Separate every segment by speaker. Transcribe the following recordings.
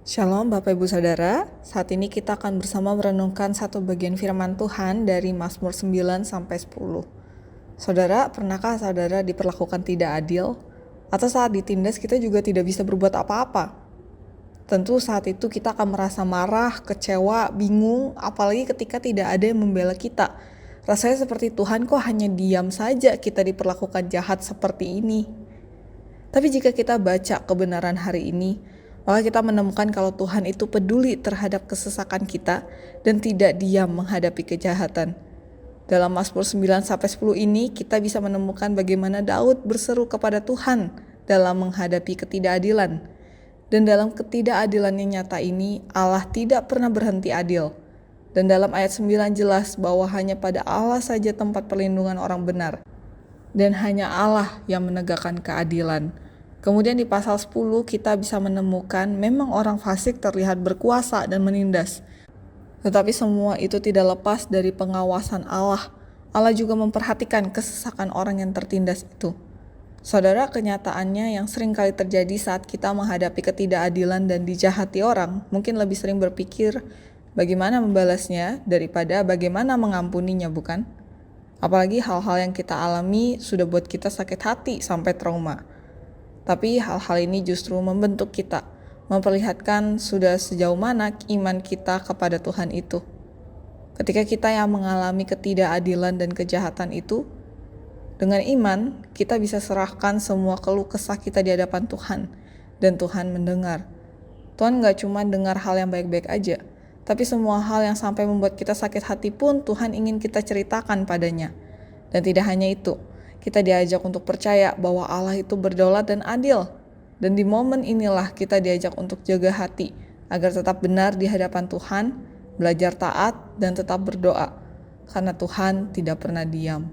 Speaker 1: Shalom Bapak Ibu Saudara, saat ini kita akan bersama merenungkan satu bagian firman Tuhan dari Mazmur 9-10. Saudara, pernahkah saudara diperlakukan tidak adil? Atau saat ditindas kita juga tidak bisa berbuat apa-apa? Tentu saat itu kita akan merasa marah, kecewa, bingung, apalagi ketika tidak ada yang membela kita. Rasanya seperti Tuhan kok hanya diam saja kita diperlakukan jahat seperti ini. Tapi jika kita baca kebenaran hari ini, maka kita menemukan kalau Tuhan itu peduli terhadap kesesakan kita dan tidak diam menghadapi kejahatan. Dalam Mazmur 9-10 ini kita bisa menemukan bagaimana Daud berseru kepada Tuhan dalam menghadapi ketidakadilan. Dan dalam ketidakadilan yang nyata ini, Allah tidak pernah berhenti adil. Dan dalam ayat 9 jelas bahwa hanya pada Allah saja tempat perlindungan orang benar. Dan hanya Allah yang menegakkan keadilan. Kemudian di pasal 10 kita bisa menemukan memang orang fasik terlihat berkuasa dan menindas. Tetapi semua itu tidak lepas dari pengawasan Allah. Allah juga memperhatikan kesesakan orang yang tertindas itu. Saudara, kenyataannya yang sering kali terjadi saat kita menghadapi ketidakadilan dan dijahati orang, mungkin lebih sering berpikir bagaimana membalasnya daripada bagaimana mengampuninya, bukan? Apalagi hal-hal yang kita alami sudah buat kita sakit hati sampai trauma. Tapi hal-hal ini justru membentuk kita, memperlihatkan sudah sejauh mana iman kita kepada Tuhan itu. Ketika kita yang mengalami ketidakadilan dan kejahatan itu, dengan iman kita bisa serahkan semua keluh kesah kita di hadapan Tuhan, dan Tuhan mendengar. Tuhan gak cuma dengar hal yang baik-baik aja, tapi semua hal yang sampai membuat kita sakit hati pun Tuhan ingin kita ceritakan padanya. Dan tidak hanya itu, kita diajak untuk percaya bahwa Allah itu berdaulat dan adil. Dan di momen inilah kita diajak untuk jaga hati, agar tetap benar di hadapan Tuhan, belajar taat, dan tetap berdoa. Karena Tuhan tidak pernah diam.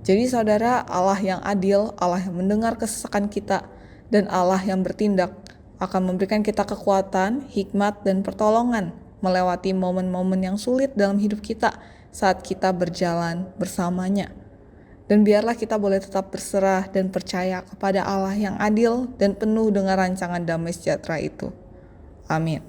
Speaker 1: Jadi saudara, Allah yang adil, Allah yang mendengar kesesakan kita, dan Allah yang bertindak akan memberikan kita kekuatan, hikmat, dan pertolongan melewati momen-momen yang sulit dalam hidup kita saat kita berjalan bersamanya. Dan biarlah kita boleh tetap berserah dan percaya kepada Allah yang adil dan penuh dengan rancangan damai sejahtera itu. Amin.